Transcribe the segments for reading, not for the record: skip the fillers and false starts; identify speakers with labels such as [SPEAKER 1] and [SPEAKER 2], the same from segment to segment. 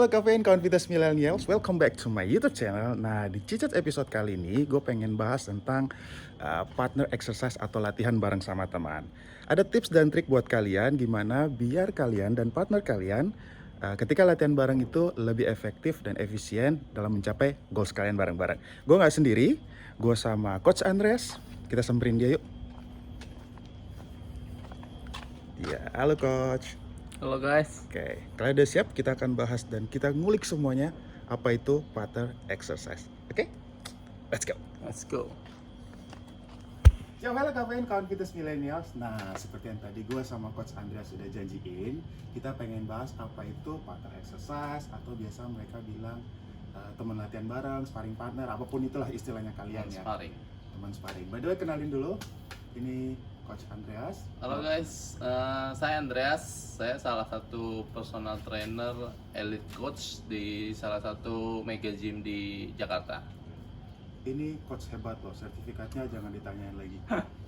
[SPEAKER 1] halo Kafein, kawan Vitas Millennials. Welcome back to my YouTube channel. Nah, di Cicet episode kali ini, gue pengen bahas tentang partner exercise atau latihan bareng sama teman. Ada tips dan trik buat kalian gimana biar kalian dan partner kalian ketika latihan bareng itu lebih efektif dan efisien dalam mencapai goals kalian bareng-bareng. Gue nggak sendiri, gue sama Coach Andreas. Kita samperin dia yuk. Ya, halo Coach.
[SPEAKER 2] Halo guys.
[SPEAKER 1] Oke, kalian udah siap? Kita akan bahas dan kita ngulik semuanya apa itu partner exercise. Oke? Let's go.
[SPEAKER 2] Let's go.
[SPEAKER 1] Yo, halo Kafein, kawan Vitas Millennials. Nah, seperti yang tadi gue sama Coach Andreas sudah janjiin, kita pengen bahas apa itu partner exercise atau biasa mereka bilang teman latihan bareng, sparring partner, apapun itulah istilahnya kalian ya.
[SPEAKER 2] Sparring.
[SPEAKER 1] Teman sparring. By the way, kenalin dulu. Ini Coach Andreas.
[SPEAKER 2] Halo guys, saya Andreas. Saya salah satu personal trainer elite coach di salah satu mega gym di Jakarta.
[SPEAKER 1] Ini coach hebat loh, sertifikatnya jangan ditanyain lagi.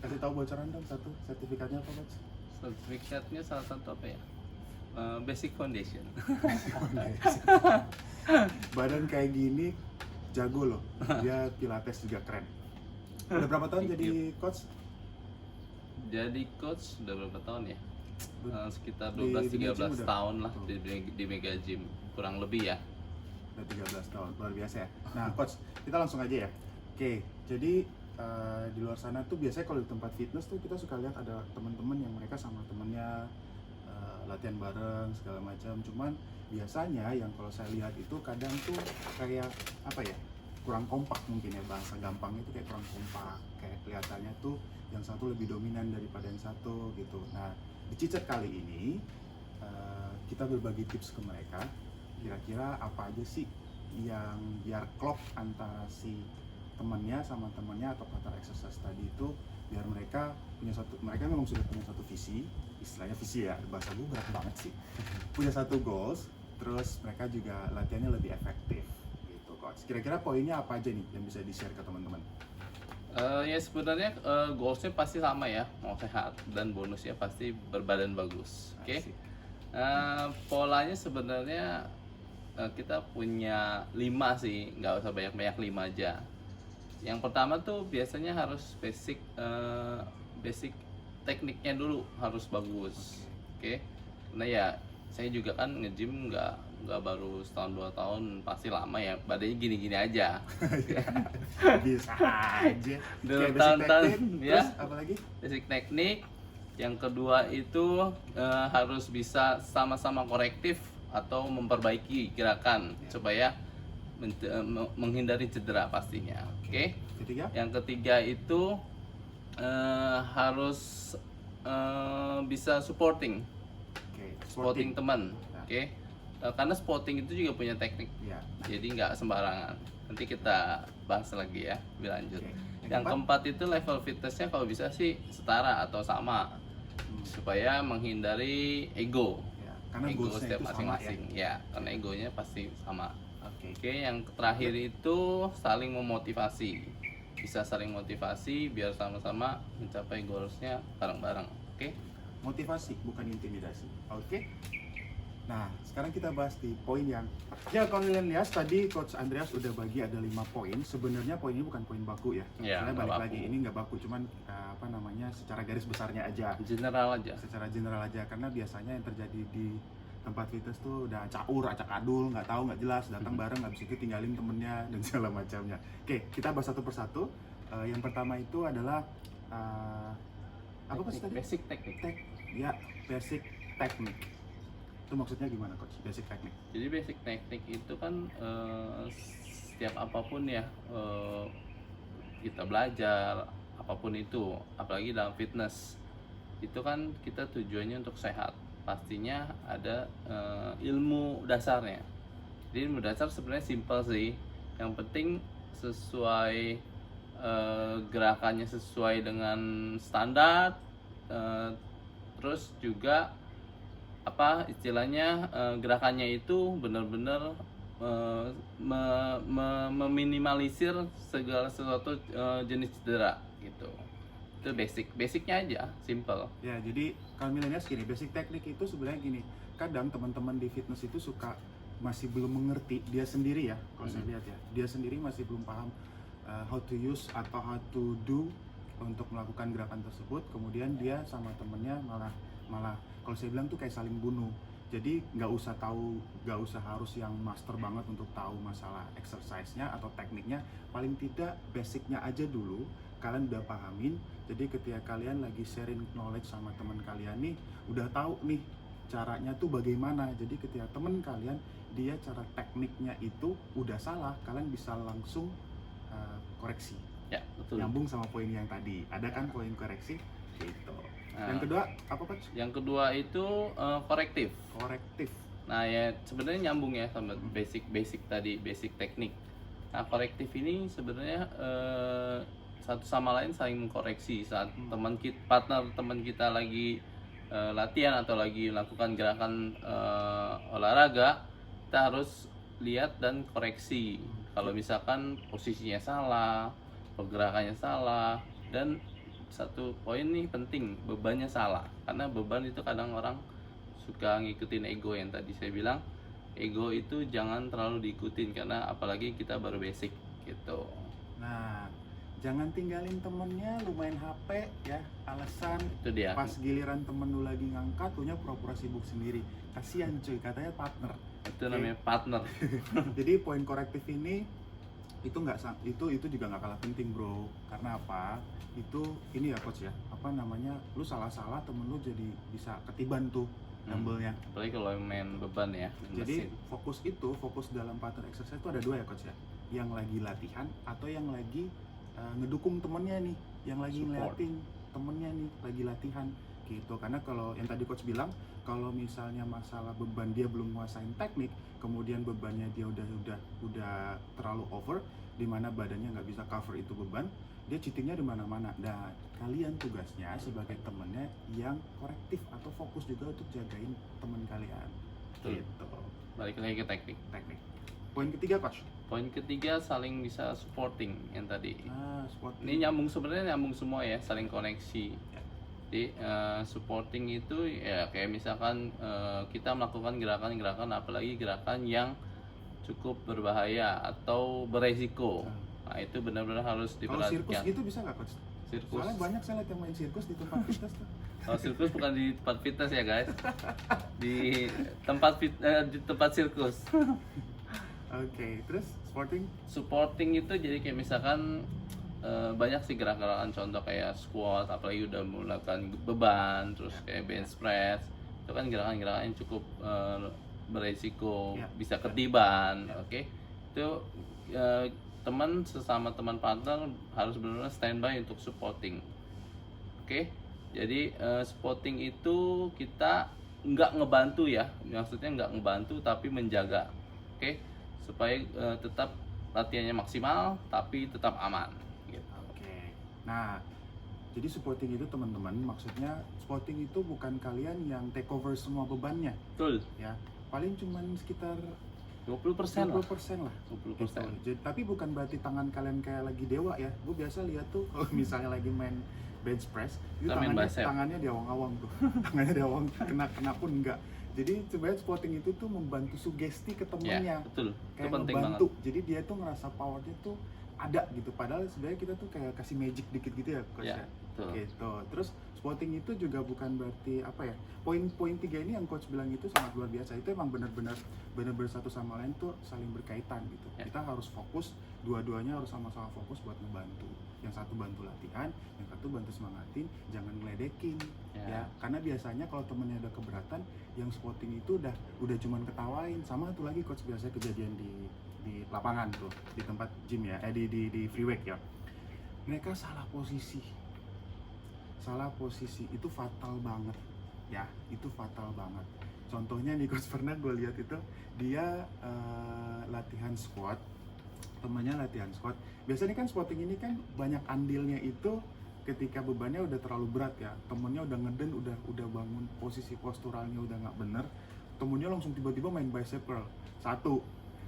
[SPEAKER 1] Kasih tahu bocoran dong satu, sertifikatnya apa coach?
[SPEAKER 2] Sertifikatnya salah satu apa ya? Basic Foundation.
[SPEAKER 1] Badan kayak gini jago loh, dia pilates juga keren. Udah berapa tahun
[SPEAKER 2] Thank
[SPEAKER 1] jadi coach?
[SPEAKER 2] Jadi coach udah berapa tahun ya? Sekitar
[SPEAKER 1] Di Mega
[SPEAKER 2] 12-13
[SPEAKER 1] Gym
[SPEAKER 2] tahun
[SPEAKER 1] udah?
[SPEAKER 2] lah di mega gym, kurang lebih ya.
[SPEAKER 1] Udah 13 tahun, luar biasa ya. Nah coach, kita langsung aja ya. Oke, jadi di luar sana tuh biasanya kalau di tempat fitness tuh kita suka lihat ada teman-teman yang mereka sama temennya latihan bareng segala macam. Cuman biasanya yang kalau saya lihat itu kadang tuh kayak apa ya, kurang kompak mungkin ya, bahasa gampang itu kayak kurang kompak, kayak kelihatannya tuh yang satu lebih dominan daripada yang satu gitu. Nah di Cicet kali ini kita berbagi tips ke mereka, kira-kira apa aja sih yang biar klop antara si temannya sama temannya atau partner exercise tadi itu, biar mereka memang sudah punya satu visi, istilahnya visi ya, bahasa gue berat banget sih, punya satu goals, terus mereka juga latihannya lebih efektif gitu coach. Kira-kira poinnya apa aja nih yang bisa di-share ke teman-teman?
[SPEAKER 2] Ya sebenarnya goalsnya pasti sama ya, mau sehat, dan bonusnya pasti berbadan bagus. Oke.
[SPEAKER 1] Asik.
[SPEAKER 2] Polanya sebenarnya kita punya 5 sih, nggak usah banyak-banyak, 5 aja. Yang pertama tuh biasanya harus basic tekniknya dulu harus bagus. Oke. Karena ya saya juga kan nge-gym nggak baru setahun 2 tahun, pasti lama ya, badannya gini-gini aja.
[SPEAKER 1] Bisa aja.
[SPEAKER 2] Dulu
[SPEAKER 1] Kayak basic
[SPEAKER 2] tahun-tahun,
[SPEAKER 1] teknik,
[SPEAKER 2] ya.
[SPEAKER 1] terus apa lagi?
[SPEAKER 2] Basic teknik. Yang kedua itu harus bisa sama-sama korektif atau memperbaiki gerakan supaya menghindari cedera pastinya. Oke.
[SPEAKER 1] Ketiga?
[SPEAKER 2] Yang ketiga itu harus bisa supporting
[SPEAKER 1] Oke,
[SPEAKER 2] teman.
[SPEAKER 1] Ya.
[SPEAKER 2] Oke. Karena spotting itu juga punya teknik,
[SPEAKER 1] Ya.
[SPEAKER 2] jadi nggak sembarangan. Nanti kita bahas lagi ya, lebih lanjut.
[SPEAKER 1] Oke.
[SPEAKER 2] Yang keempat itu level fitnessnya kalau bisa sih setara atau sama, supaya menghindari ego.
[SPEAKER 1] Ya, karena
[SPEAKER 2] Ego
[SPEAKER 1] goalsnya
[SPEAKER 2] setiap
[SPEAKER 1] itu sama
[SPEAKER 2] masing-masing ya, karena egonya pasti sama.
[SPEAKER 1] Oke.
[SPEAKER 2] Oke, yang terakhir itu saling memotivasi, bisa saling motivasi biar sama-sama mencapai goalsnya bareng-bareng. Oke.
[SPEAKER 1] Motivasi bukan intimidasi. Oke. Nah, sekarang kita bahas di poin yang ya, kalau kalian lihat tadi Coach Andreas udah bagi ada 5 poin. Sebenarnya poin ini bukan poin baku ya.
[SPEAKER 2] Ya,
[SPEAKER 1] Soalnya
[SPEAKER 2] nggak
[SPEAKER 1] balik
[SPEAKER 2] baku.
[SPEAKER 1] lagi ini nggak baku, cuman apa namanya, secara garis besarnya aja.
[SPEAKER 2] General aja.
[SPEAKER 1] Secara general aja, karena biasanya yang terjadi di tempat fitness tuh udah caur, acak adul, nggak tahu, nggak jelas, datang bareng, habis itu tinggalin temennya dan segala macamnya. Oke, kita bahas satu persatu. Yang pertama itu adalah apa sih tadi?
[SPEAKER 2] Basic teknik.
[SPEAKER 1] Ya, basic teknik. Itu maksudnya gimana coach? Basic teknik.
[SPEAKER 2] Jadi basic teknik itu kan setiap apapun ya, kita belajar apapun itu, apalagi dalam fitness itu kan kita tujuannya untuk sehat, pastinya ada ilmu dasarnya. Jadi ilmu dasar sebenarnya simple sih, yang penting sesuai gerakannya sesuai dengan standar, terus juga apa istilahnya, gerakannya itu benar-benar meminimalisir segala sesuatu jenis cedera gitu. Itu basicnya aja, simple.
[SPEAKER 1] Ya, jadi kalau milenial gini, basic teknik itu sebenarnya gini. Kadang teman-teman di fitness itu suka masih belum mengerti dia sendiri ya, kalau saya lihat ya, dia sendiri masih belum paham how to use atau how to do untuk melakukan gerakan tersebut, kemudian dia sama temennya malah malah kalau saya bilang tuh kayak saling bunuh. Jadi nggak usah harus yang master banget untuk tahu masalah exercise-nya atau tekniknya, paling tidak basicnya aja dulu kalian udah pahamin. Jadi ketika kalian lagi sharing knowledge sama teman kalian nih, udah tahu nih caranya tuh bagaimana. Jadi ketika teman kalian dia cara tekniknya itu udah salah, kalian bisa langsung koreksi.
[SPEAKER 2] Ya, betul.
[SPEAKER 1] Nyambung sama poin yang tadi, ada kan poin koreksi gitu.
[SPEAKER 2] Nah,
[SPEAKER 1] Yang kedua apa coach?
[SPEAKER 2] Yang kedua itu korektif.
[SPEAKER 1] Korektif.
[SPEAKER 2] Nah ya sebenarnya nyambung ya sama basic tadi, basic teknik. Nah korektif ini sebenarnya satu sama lain saling mengkoreksi saat partner teman kita lagi latihan atau lagi melakukan gerakan olahraga, kita harus lihat dan koreksi. Kalau misalkan posisinya salah, pergerakannya salah, dan satu poin nih penting, bebannya salah. Karena beban itu kadang orang suka ngikutin ego yang tadi saya bilang. Ego itu jangan terlalu diikutin karena apalagi kita baru basic gitu.
[SPEAKER 1] Nah, jangan tinggalin temennya, lu main HP ya, alasan
[SPEAKER 2] Itu dia.
[SPEAKER 1] pas giliran temen lu lagi ngangkat, lu nya pura-pura sibuk sendiri. Kasian cuy, katanya partner.
[SPEAKER 2] Itu namanya partner.
[SPEAKER 1] Jadi poin korektif ini itu juga nggak kalah penting bro. Karena apa? Ini ya coach ya, apa namanya, lu salah-salah temen lu jadi bisa ketiban tuh dumbbellnya.
[SPEAKER 2] Apalagi kalau main beban ya.
[SPEAKER 1] Jadi fokus dalam partner exercise itu ada dua ya coach ya, yang lagi latihan atau yang lagi ngedukung temennya nih, yang lagi ngeliatin temennya nih lagi latihan gitu. Karena kalau yang tadi coach bilang, kalau misalnya masalah beban dia belum menguasain teknik, kemudian bebannya dia udah terlalu over, di mana badannya nggak bisa cover itu beban, dia cheatingnya di mana-mana. Nah, kalian tugasnya sebagai temennya yang korektif atau fokus juga untuk jagain temen kalian.
[SPEAKER 2] Betul.
[SPEAKER 1] Gitu.
[SPEAKER 2] Balik lagi ke teknik.
[SPEAKER 1] Poin ketiga coach.
[SPEAKER 2] Poin ketiga saling bisa supporting yang tadi.
[SPEAKER 1] Supporting.
[SPEAKER 2] Ini sebenarnya nyambung semua ya, saling koneksi. Jadi supporting itu ya kayak misalkan kita melakukan gerakan-gerakan, apalagi gerakan yang cukup berbahaya atau beresiko. Nah itu benar-benar harus
[SPEAKER 1] Kalau sirkus
[SPEAKER 2] diperhatikan.
[SPEAKER 1] gitu bisa nggak coach?
[SPEAKER 2] Sirkus.
[SPEAKER 1] Soalnya banyak saya lihat yang main sirkus di tempat fitness tuh.
[SPEAKER 2] Kalau sirkus bukan di tempat fitness ya guys, di tempat sirkus.
[SPEAKER 1] Oke, terus
[SPEAKER 2] Supporting itu jadi kayak misalkan banyak sih gerakan-gerakan contoh kayak squat, apalagi udah melakukan beban, terus kayak bench press, itu kan gerakan-gerakan yang cukup beresiko, bisa ketiban, oke? Itu teman sesama teman partner harus benar-benar standby untuk supporting, oke? Jadi supporting itu kita nggak ngebantu ya, maksudnya nggak ngebantu tapi menjaga, oke? Supaya tetap latihannya maksimal tapi tetap aman. Gitu.
[SPEAKER 1] Oke. Nah, jadi supporting itu teman-teman, maksudnya supporting itu bukan kalian yang take over semua bebannya,
[SPEAKER 2] Betul.
[SPEAKER 1] ya. Paling cuman sekitar
[SPEAKER 2] 20% lah.
[SPEAKER 1] 20% lah.
[SPEAKER 2] 20%.
[SPEAKER 1] Gitu. Jadi, tapi bukan berarti tangan kalian kayak lagi dewa ya. Gue biasa lihat tuh kalau misalnya lagi main bench press, itu tangannya diawang-awang tuh. Tangannya diawang, kena pun enggak. Jadi sebenarnya supporting itu tuh membantu sugesti ke temennya.
[SPEAKER 2] Ya, betul.
[SPEAKER 1] Kayak
[SPEAKER 2] Itu penting
[SPEAKER 1] membantu.
[SPEAKER 2] banget.
[SPEAKER 1] Jadi dia tuh ngerasa powernya tuh ada gitu. Padahal sebenarnya kita tuh kayak kasih magic dikit gitu ya, coach
[SPEAKER 2] Ya,
[SPEAKER 1] ya.
[SPEAKER 2] betul.
[SPEAKER 1] Gitu. Terus supporting itu juga bukan berarti apa ya? Poin-poin 3 ini yang coach bilang itu sangat luar biasa. Itu emang benar-benar satu sama lain tuh saling berkaitan gitu.
[SPEAKER 2] Ya.
[SPEAKER 1] Kita harus fokus, dua-duanya harus sama-sama fokus buat ngebantu. Yang satu bantu latihan, yang satu bantu semangatin, jangan ngeledekin. Ya, karena biasanya kalau temennya udah keberatan, yang supporting itu udah cuman ketawain. Sama tuh lagi coach biasa kejadian di lapangan tuh, di tempat gym ya, di free weight ya. Mereka salah posisi itu fatal banget ya, itu fatal banget. Contohnya nih coach, pernah gue lihat itu dia latihan squat, temannya latihan squat. Biasanya kan squatting ini kan banyak andilnya itu ketika bebannya udah terlalu berat ya, temennya udah ngeden, udah bangun posisi posturalnya udah nggak bener, temennya langsung tiba-tiba main bicep curl. Satu,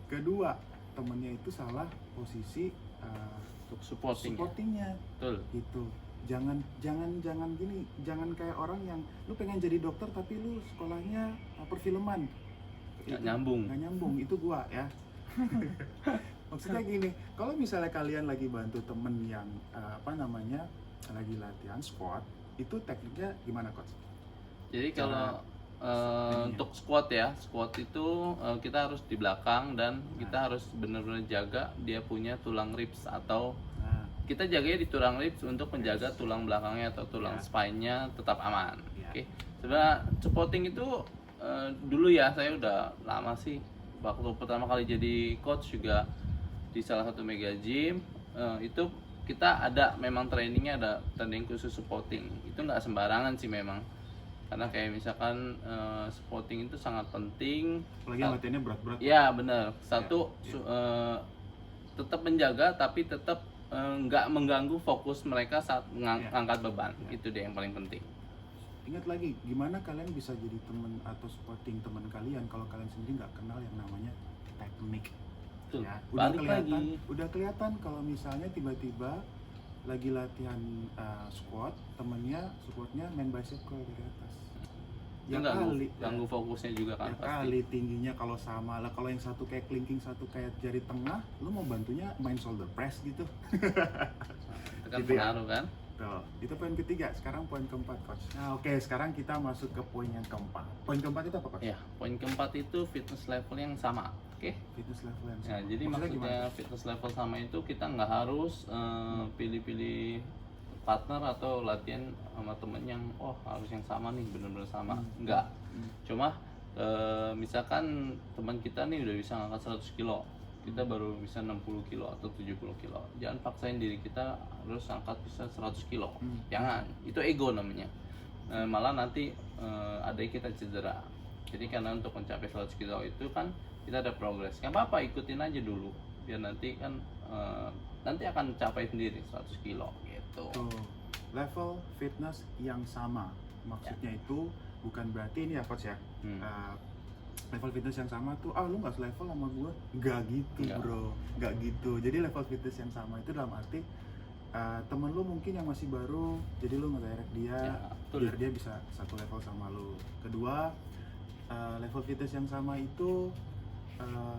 [SPEAKER 1] kedua, temennya itu salah posisi
[SPEAKER 2] Untuk supportingnya.
[SPEAKER 1] Betul. Gitu. Jangan kayak orang yang lu pengen jadi dokter tapi lu sekolahnya perfilman.
[SPEAKER 2] Nggak nyambung.
[SPEAKER 1] Nggak nyambung, itu gua ya. Maksudnya gini, kalau misalnya kalian lagi bantu temen yang lagi latihan squat, itu tekniknya gimana coach?
[SPEAKER 2] Jadi kalau
[SPEAKER 1] ininya.
[SPEAKER 2] untuk squat ya, squat itu kita harus di belakang dan kita harus benar-benar jaga dia punya tulang ribs, atau
[SPEAKER 1] Nah,
[SPEAKER 2] kita jaganya di tulang ribs untuk menjaga tulang belakangnya atau tulang
[SPEAKER 1] Ya.
[SPEAKER 2] spine-nya tetap aman.
[SPEAKER 1] Ya.
[SPEAKER 2] Oke. Sebenarnya supporting itu dulu ya, saya udah lama sih. Waktu pertama kali jadi coach juga di salah satu mega gym, itu kita ada memang trainingnya, ada training khusus supporting. Itu nggak sembarangan sih memang. Karena kayak misalkan supporting itu sangat penting.
[SPEAKER 1] apalagi yang latihannya berat-berat.
[SPEAKER 2] Ya benar. Satu
[SPEAKER 1] Ya.
[SPEAKER 2] tetap menjaga tapi tetap nggak mengganggu fokus mereka saat
[SPEAKER 1] Ya.
[SPEAKER 2] mengangkat beban.
[SPEAKER 1] Ya.
[SPEAKER 2] Itu dia yang paling penting.
[SPEAKER 1] Ingat lagi, gimana kalian bisa jadi teman atau supporting teman kalian kalau kalian sendiri nggak kenal yang namanya teknik.
[SPEAKER 2] Betul.
[SPEAKER 1] Ya,
[SPEAKER 2] Balik lagi.
[SPEAKER 1] udah kelihatan kalau misalnya tiba-tiba lagi latihan squat, temennya squatnya main bicep curl dari atas.
[SPEAKER 2] Itu ganggu fokusnya juga kan
[SPEAKER 1] Ya
[SPEAKER 2] pasti.
[SPEAKER 1] kali tingginya kalau sama lah, kalau yang satu kayak clinking, satu kayak jari tengah, lu mau bantunya main shoulder press gitu.
[SPEAKER 2] Itu kan
[SPEAKER 1] Gitu ya.
[SPEAKER 2] pengaruh kan.
[SPEAKER 1] Tuh, itu poin ketiga. Sekarang poin keempat, coach. Nah, oke, sekarang kita masuk ke poin yang keempat. Poin keempat itu apa, coach?
[SPEAKER 2] Ya, poin keempat itu fitness level yang sama. Oke.
[SPEAKER 1] Fitness level yang
[SPEAKER 2] Ya,
[SPEAKER 1] sama.
[SPEAKER 2] jadi maksudnya
[SPEAKER 1] gimana?
[SPEAKER 2] fitness level sama itu kita nggak harus pilih-pilih partner atau latihan sama temen yang harus yang sama nih, bener-bener sama. Nggak. Cuma misalkan teman kita nih udah bisa ngangkat 100 kilo, kita baru bisa 60 kilo atau 70 kilo. Jangan paksain diri kita harus angkat bisa 100 kilo. Jangan, itu ego namanya. Malah nanti ada kita cedera. Jadi karena untuk mencapai 100 kilo itu kan kita ada progres. Nggak apa-apa, ikutin aja dulu. Biar nanti kan nanti akan capai sendiri 100 kilo gitu.
[SPEAKER 1] Tuh, level fitness yang sama. Maksudnya itu bukan berarti ini ya, coach ya. Level fitness yang sama tuh, lu nggak selevel sama gue. Nggak gitu,
[SPEAKER 2] Nggak.
[SPEAKER 1] bro. Nggak gitu. Jadi level fitness yang sama itu dalam arti temen lu mungkin yang masih baru, jadi lu nge-direct dia
[SPEAKER 2] Ya, betul.
[SPEAKER 1] biar dia bisa satu level sama lu. Kedua, level fitness yang sama itu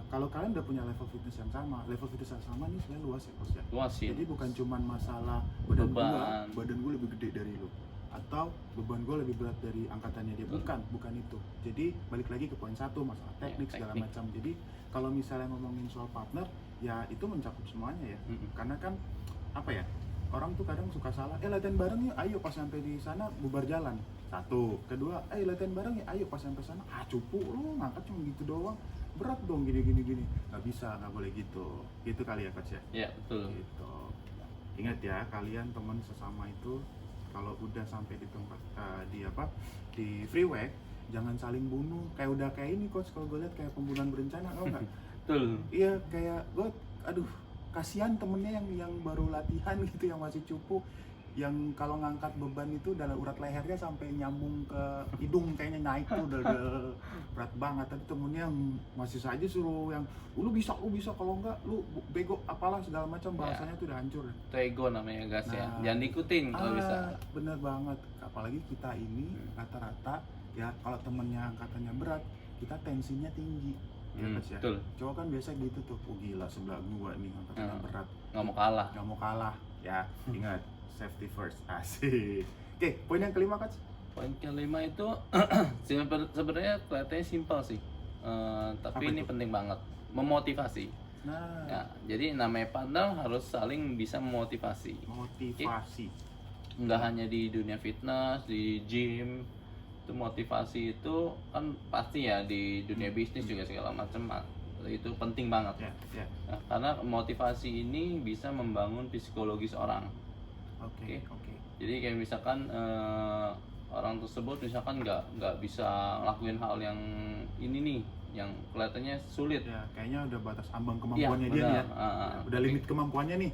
[SPEAKER 1] kalau kalian udah punya level fitness yang sama nih sebenarnya luas ya, coach ya.
[SPEAKER 2] Luas sih.
[SPEAKER 1] Jadi bukan cuman masalah
[SPEAKER 2] Beban.
[SPEAKER 1] badan gue lebih gede dari lu, atau beban gue lebih berat dari angkatannya dia. Bukan itu. Jadi balik lagi ke poin satu, masalah teknik segala
[SPEAKER 2] teknik.
[SPEAKER 1] macam. Jadi kalau misalnya ngomongin soal partner, ya itu mencakup semuanya ya. Karena kan apa ya, orang tuh kadang suka salah, latihan bareng ya, ayo pas sampai di sana bubar jalan. Satu. Kedua, latihan bareng ya, ayo pas sampai sana, cupu lu ngangkat cuma gitu doang, berat dong gini. Nggak bisa, nggak boleh gitu. Gitu kali ya, coach ya.
[SPEAKER 2] Ya, betul.
[SPEAKER 1] Gitu. Ingat ya, kalian teman sesama itu kalau udah sampai di tempat di free weight, jangan saling bunuh. Kayak ini, coach, kalau gue lihat kayak pembunuhan berencana, tau nggak?
[SPEAKER 2] Betul.
[SPEAKER 1] Iya, kayak gue, kasihan temennya yang baru latihan gitu, yang masih cupu, yang kalau ngangkat beban itu dalam urat lehernya sampai nyambung ke hidung, kayaknya naik tuh udah berat banget. Tapi temennya yang masih saja suruh yang lu bisa, kalau enggak lu bego apalah segala macam, bahasanya tuh udah hancur.
[SPEAKER 2] Itu ego namanya, guys ya.
[SPEAKER 1] Nah,
[SPEAKER 2] Jangan diikutin kalau bisa.
[SPEAKER 1] Bener banget. Apalagi kita ini rata-rata ya, kalau temennya angkatannya berat, kita tensinya tinggi. Ya, Coach, ya.
[SPEAKER 2] Betul.
[SPEAKER 1] Cowok kan biasa gitu tuh, gila sebelah gua nih angkatannya berat,
[SPEAKER 2] Nggak mau kalah.
[SPEAKER 1] ya. Ingat, safety first. Asik. Oke, poin yang kelima, coach.
[SPEAKER 2] Poin kelima itu sebenarnya kelihatannya simpel sih. Tapi
[SPEAKER 1] Apa
[SPEAKER 2] ini
[SPEAKER 1] itu?
[SPEAKER 2] penting banget, memotivasi.
[SPEAKER 1] Nah,
[SPEAKER 2] Ya, jadi namanya partner harus saling bisa memotivasi.
[SPEAKER 1] motivasi.
[SPEAKER 2] Nggak hanya di dunia fitness, di gym. Itu motivasi itu kan pasti ya, di dunia bisnis juga segala macam itu penting banget.
[SPEAKER 1] Ya.
[SPEAKER 2] Nah, karena motivasi ini bisa membangun psikologis orang.
[SPEAKER 1] Oke.
[SPEAKER 2] Jadi kayak misalkan orang tersebut misalkan nggak bisa ngelakuin hal yang ini nih, yang kelihatannya sulit.
[SPEAKER 1] Ya, kayaknya udah batas ambang kemampuannya
[SPEAKER 2] Iya,
[SPEAKER 1] dia nih ya.
[SPEAKER 2] benar.
[SPEAKER 1] Udah limit kemampuannya nih.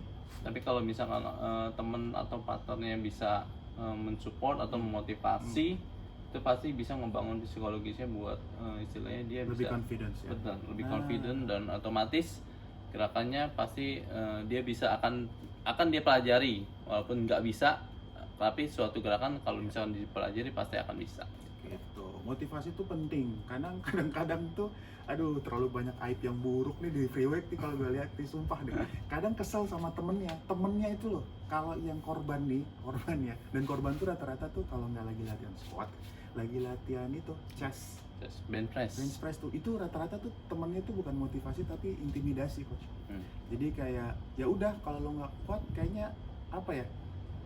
[SPEAKER 2] Tapi kalau misalkan temen atau partnernya bisa mensupport atau memotivasi, itu pasti bisa membangun psikologisnya buat istilahnya dia
[SPEAKER 1] Lebih
[SPEAKER 2] bisa
[SPEAKER 1] confidence ya.
[SPEAKER 2] betul, lebih confident, dan otomatis gerakannya pasti dia bisa akan dia pelajari, walaupun nggak bisa, tapi suatu gerakan kalau misalkan dipelajari pasti akan bisa.
[SPEAKER 1] Oke. Gitu. Motivasi itu penting. Kadang-kadang tuh, aduh, terlalu banyak aib yang buruk nih di free weight nih kalau gue lihat nih, sumpah deh. Kadang kesel sama temennya itu loh. Kalau yang korban nih, korban ya. Dan korban tuh rata-rata tuh kalau nggak lagi latihan squat, lagi latihan itu chest,
[SPEAKER 2] Terus bench press.
[SPEAKER 1] bench press tuh. Itu rata-rata tuh temennya tuh bukan motivasi tapi intimidasi, coach. Jadi kayak ya udah, kalau lo nggak kuat kayaknya apa ya,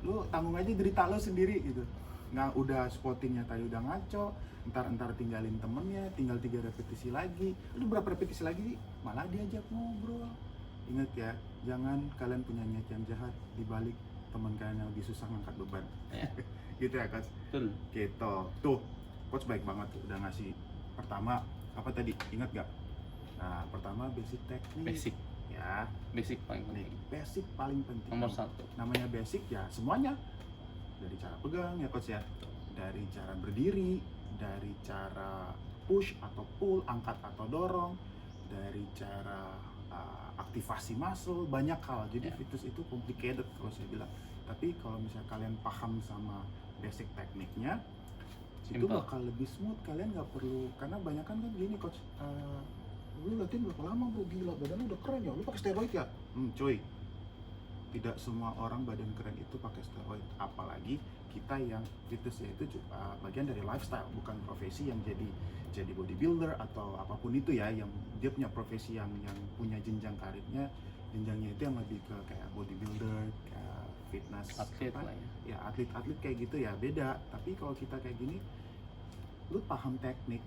[SPEAKER 1] lu tanggung aja derita lo sendiri gitu. Nggak, udah spottingnya tadi udah ngaco, entar tinggalin temennya, tinggal 3 repetisi lagi, udah berapa repetisi lagi malah diajak ngobrol. Ingat ya, jangan kalian punya niat yang jahat di balik teman kalian yang lebih susah ngangkat beban.
[SPEAKER 2] Ya.
[SPEAKER 1] Gitu ya, coach.
[SPEAKER 2] Betul.
[SPEAKER 1] Gitu. Tuh, coach baik banget tuh udah ngasih. Pertama apa tadi, ingat gak? Nah, pertama basic teknik.
[SPEAKER 2] Basic.
[SPEAKER 1] Ya,
[SPEAKER 2] Basic paling penting.
[SPEAKER 1] basic paling penting.
[SPEAKER 2] Nomor 1.
[SPEAKER 1] Namanya basic ya semuanya, dari cara pegang ya coach ya, dari cara berdiri, dari cara push atau pull, angkat atau dorong, dari cara aktivasi muscle, banyak hal. Jadi fitness itu complicated kalau saya bilang, tapi kalau misalnya kalian paham sama basic tekniknya, itu
[SPEAKER 2] Simple.
[SPEAKER 1] bakal lebih smooth. Kalian nggak perlu, karena banyak kan gini coach, lu latihan berapa lama bro, gila badan lu udah keren ya, lu pakai steroid ya? Cuy, tidak semua orang badan keren itu pakai steroid, apalagi kita yang fitness ya itu bagian dari lifestyle, bukan profesi yang jadi bodybuilder atau apapun itu ya, yang dia punya profesi yang punya jenjang karirnya, jenjangnya itu yang lebih ke kayak bodybuilder, kayak fitness
[SPEAKER 2] Atlet
[SPEAKER 1] apa,
[SPEAKER 2] lah ya.
[SPEAKER 1] ya atlet kayak gitu ya, beda. Tapi kalau kita kayak gini, lu paham teknik,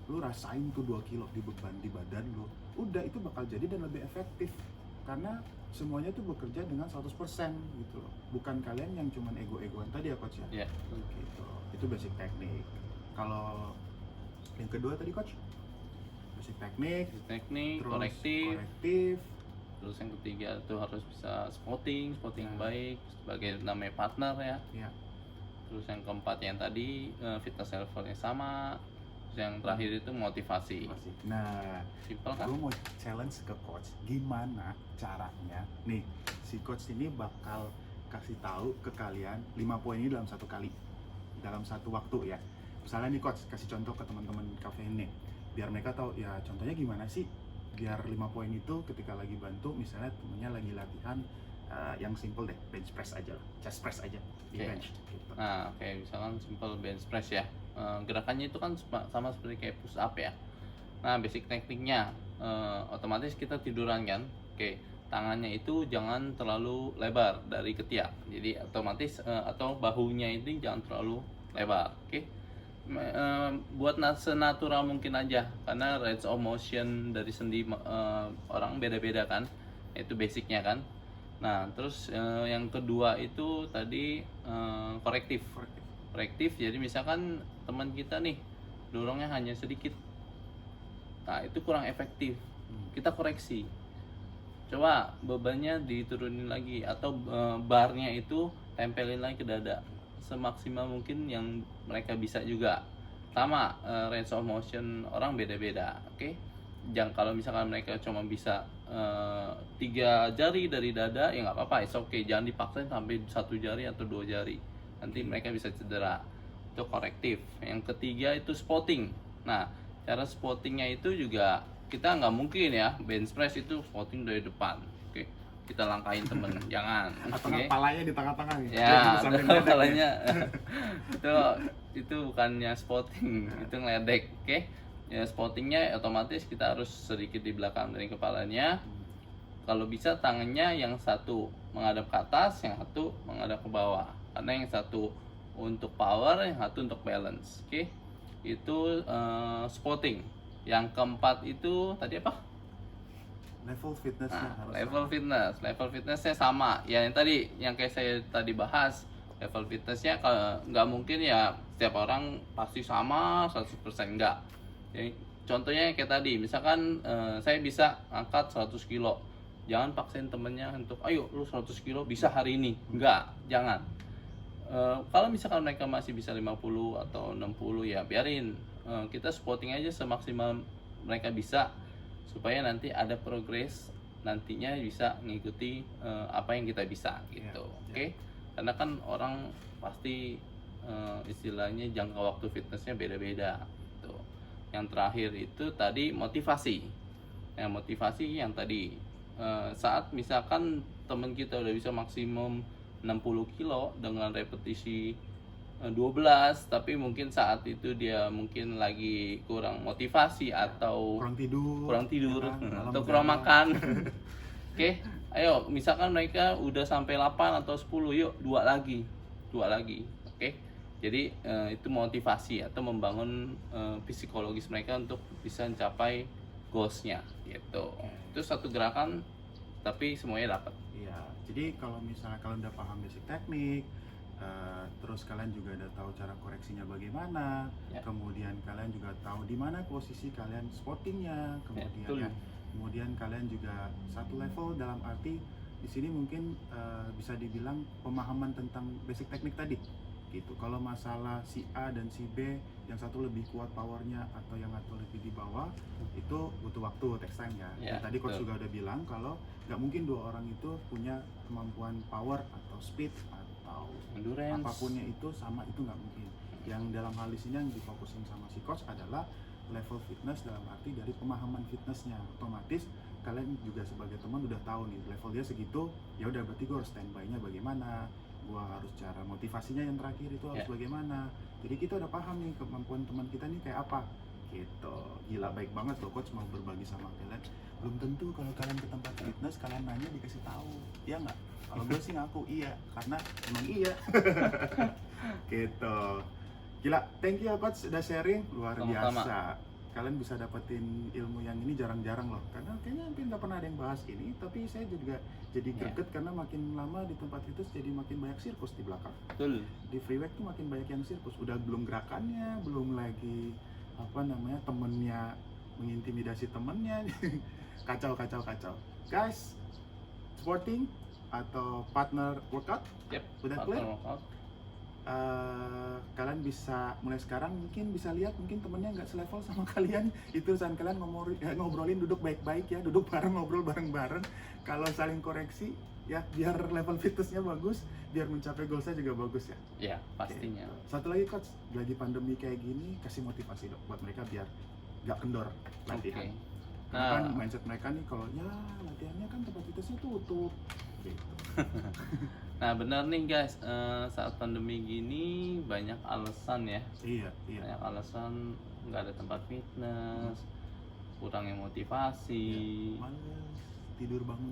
[SPEAKER 1] lu rasain tuh 2 kilo di beban di badan lu, udah itu bakal jadi dan lebih efektif, karena semuanya tuh bekerja dengan 100% gitu loh. Bukan kalian yang cuman ego-egoan tadi ya coach ya.
[SPEAKER 2] Iya.
[SPEAKER 1] Gitu. Itu basic teknik. Kalau yang kedua tadi coach, basic teknik,
[SPEAKER 2] Basic teknik,
[SPEAKER 1] terus
[SPEAKER 2] korektif. Terus yang ketiga itu harus bisa spotting yang baik sebagai namanya partner ya.
[SPEAKER 1] ya.
[SPEAKER 2] Terus yang keempat yang tadi fitness levelnya sama. Terus yang terakhir itu motivasi.
[SPEAKER 1] Nah,
[SPEAKER 2] Simple kan?
[SPEAKER 1] gue mau challenge ke coach, gimana caranya nih si coach ini bakal kasih tahu ke kalian 5 poin ini dalam satu kali, dalam satu waktu ya. Misalnya nih coach kasih contoh ke teman-teman cafe ini, biar mereka tahu ya contohnya gimana sih, biar 5 poin itu ketika lagi bantu, misalnya temennya lagi latihan yang simple deh, bench press aja lah, chest press aja di bench gitu.
[SPEAKER 2] Nah, misalkan simple bench press ya. Gerakannya itu kan sama seperti kayak push up ya. Nah, basic tekniknya otomatis kita tiduran kan. Tangannya itu jangan terlalu lebar dari ketiak. Jadi otomatis atau bahunya itu jangan terlalu lebar. Buat senatural mungkin aja, karena range of motion dari sendi orang beda-beda kan. Itu basicnya kan. Nah, terus yang kedua itu tadi korektif. Jadi misalkan teman kita nih dorongnya hanya sedikit, nah itu kurang efektif, kita koreksi, coba bebannya diturunin lagi, atau barnya itu tempelin lagi ke dada semaksimal mungkin yang mereka bisa juga. Sama range of motion orang beda-beda. Jangan, kalau misalkan mereka cuma bisa 3 jari dari dada ya nggak apa-apa, it's okay. Jangan dipaksain sampai 1 jari atau 2 jari, nanti mereka bisa cedera. Itu korektif. Yang ketiga itu spotting. Nah, cara spottingnya itu juga kita nggak mungkin ya bench press itu spotting dari depan. Kita langkahin temen, jangan.
[SPEAKER 1] Atau kepalanya di tengah-tengah nih.
[SPEAKER 2] Ya, kepalanya itu bukannya spotting, itu ngeledek. Ya, spottingnya otomatis kita harus sedikit di belakang dari kepalanya. Kalau bisa tangannya yang satu menghadap ke atas, yang satu menghadap ke bawah. Karena yang satu untuk power, yang satu untuk balance. Itu spotting. Yang keempat itu tadi apa?
[SPEAKER 1] Level fitnessnya harus
[SPEAKER 2] level fitness. Level fitnessnya sama. Ya, yang tadi yang kayak saya tadi bahas, level fitnessnya nggak mungkin ya setiap orang pasti sama 100%, enggak. Jadi, contohnya kayak tadi, misalkan saya bisa angkat 100 kilo, jangan paksain temennya untuk ayo lu 100 kilo bisa hari ini, enggak, jangan. Kalau misalkan mereka masih bisa 50 atau 60 ya biarin, kita spotting aja semaksimal mereka bisa, supaya nanti ada progres, nantinya bisa ngikuti apa yang kita bisa gitu. Karena kan orang pasti istilahnya jangka waktu fitnessnya beda-beda. Tuh. Yang terakhir itu tadi motivasi. Yang motivasi yang tadi saat misalkan teman kita udah bisa maksimum 60 kilo dengan repetisi 12, tapi mungkin saat itu dia mungkin lagi kurang motivasi atau
[SPEAKER 1] kurang tidur
[SPEAKER 2] ya kan?
[SPEAKER 1] ya kan? Malam
[SPEAKER 2] Atau kurang
[SPEAKER 1] begadang.
[SPEAKER 2] makan. Oke, ayo misalkan mereka udah sampai 8 atau 10, yuk dua lagi. Oke. Jadi itu motivasi atau membangun psikologis mereka untuk bisa mencapai goalsnya gitu. Itu satu gerakan tapi semuanya dapat.
[SPEAKER 1] Iya, jadi kalau misalnya kalian udah paham basic teknik, terus kalian juga udah tahu cara koreksinya bagaimana,
[SPEAKER 2] Ya.
[SPEAKER 1] kemudian kalian juga tahu di mana posisi kalian spottingnya, kemudian
[SPEAKER 2] betul.
[SPEAKER 1] kemudian kalian juga satu level dalam arti di sini mungkin bisa dibilang pemahaman tentang basic teknik tadi. Gitu. Kalau masalah si A dan si B, yang satu lebih kuat powernya atau yang satu lebih di bawah, itu butuh waktu, takes time ya.
[SPEAKER 2] Ya,
[SPEAKER 1] Dan tadi coach
[SPEAKER 2] betul.
[SPEAKER 1] juga udah bilang kalau nggak mungkin dua orang itu punya kemampuan power atau speed atau
[SPEAKER 2] Endurance.
[SPEAKER 1] apapunnya itu sama, itu nggak mungkin. Yang dalam hal di sini yang difokusin sama si coach adalah level fitness dalam arti dari pemahaman fitnessnya. Otomatis kalian juga sebagai teman udah tahu nih level dia segitu, ya udah berarti gue harus standby-nya bagaimana, gua harus cara motivasinya yang terakhir itu harus
[SPEAKER 2] Ya.
[SPEAKER 1] bagaimana. Jadi kita udah paham nih kemampuan teman kita nih kayak apa gitu. Gila, baik banget loh coach mau berbagi sama kalian. Belum tentu kalau kalian ke tempat fitness kalian nanya dikasih tahu, iya nggak? Kalau gue sih ngaku iya, karena emang iya. Gitu. Gila, thank you ya coach udah sharing, luar
[SPEAKER 2] Sama-sama.
[SPEAKER 1] biasa. Kalian bisa dapetin ilmu yang ini jarang-jarang loh, karena kayaknya hampir nggak pernah ada yang bahas ini. Tapi saya juga jadi greget karena makin lama di tempat itu jadi makin banyak sirkus di belakang.
[SPEAKER 2] Betul.
[SPEAKER 1] Di free weight tuh makin banyak yang sirkus, udah belum gerakannya, belum lagi apa namanya temennya mengintimidasi temennya. Kacau. Guys, sporting atau partner workout
[SPEAKER 2] Yep.
[SPEAKER 1] udah
[SPEAKER 2] Partner
[SPEAKER 1] clear?
[SPEAKER 2] workout.
[SPEAKER 1] Kalian bisa mulai sekarang mungkin bisa lihat mungkin temennya nggak selevel sama kalian, itu saat kalian ngobrolin duduk baik-baik ya, duduk bareng, ngobrol bareng-bareng. Kalau saling koreksi ya biar level fitnessnya bagus, biar mencapai goalsnya juga bagus ya.
[SPEAKER 2] Ya, pastinya.
[SPEAKER 1] Gitu. Satu lagi coach, lagi pandemi kayak gini kasih motivasi dok buat mereka biar nggak kendor latihan.
[SPEAKER 2] Oke.
[SPEAKER 1] Karena kan
[SPEAKER 2] Nah,
[SPEAKER 1] mindset mereka nih kalau ya latihannya kan tempat fitnessnya tutup gitu.
[SPEAKER 2] nah benar nih guys, saat pandemi gini banyak alasan ya.
[SPEAKER 1] Iya.
[SPEAKER 2] Banyak alasan nggak ada tempat fitness, kurangnya motivasi.
[SPEAKER 1] Males, tidur bangun.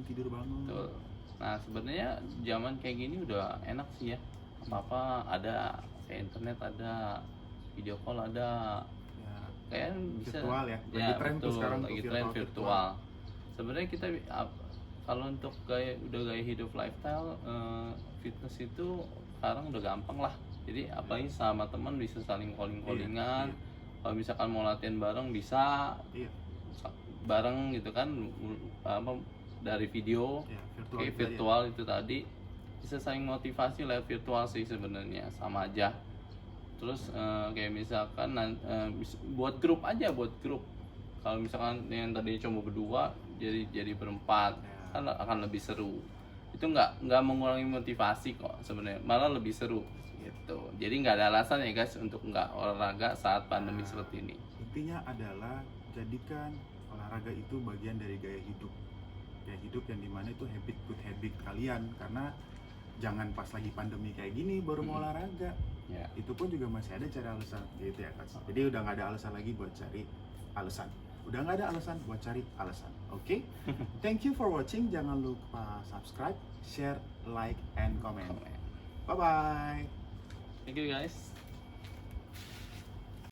[SPEAKER 2] Betul. Nah sebenarnya zaman kayak gini udah enak sih ya. Apa-apa ada, kayak internet ada, video call ada,
[SPEAKER 1] Ya,
[SPEAKER 2] kayak bisa.
[SPEAKER 1] virtual ya. Lagi
[SPEAKER 2] Ya
[SPEAKER 1] tren tuh
[SPEAKER 2] betul,
[SPEAKER 1] sekarang
[SPEAKER 2] lagi
[SPEAKER 1] tuh
[SPEAKER 2] tren virtual. Sebenarnya kita kalau untuk gaya hidup lifestyle, fitness itu sekarang udah gampang lah. Jadi apalagi sama teman bisa saling callingan. Kalau misalkan mau latihan bareng bisa
[SPEAKER 1] Iya.
[SPEAKER 2] bareng gitu kan, apa dari video.
[SPEAKER 1] Ya,
[SPEAKER 2] Kayak virtual itu tadi bisa saling motivasi lewat virtual sih sebenarnya, sama aja. Terus kayak misalkan buat grup aja, kalau misalkan yang tadi cuma berdua jadi berempat kan akan lebih seru. Itu nggak mengurangi motivasi kok sebenarnya, malah lebih seru gitu. Jadi nggak ada alasan ya guys untuk nggak olahraga saat pandemi seperti ini.
[SPEAKER 1] Intinya adalah jadikan olahraga itu bagian dari gaya hidup yang dimana itu good habit kalian, karena jangan pas lagi pandemi kayak gini baru mau olahraga.
[SPEAKER 2] Ya.
[SPEAKER 1] Itu pun juga masih ada cari alasan gitu ya kan. Jadi udah nggak ada alasan lagi buat cari alasan. Udah nggak ada alasan buat cari alasan. Oke? Thank you for watching. Jangan lupa subscribe, share, like, and comment. Bye bye.
[SPEAKER 2] Thank you guys.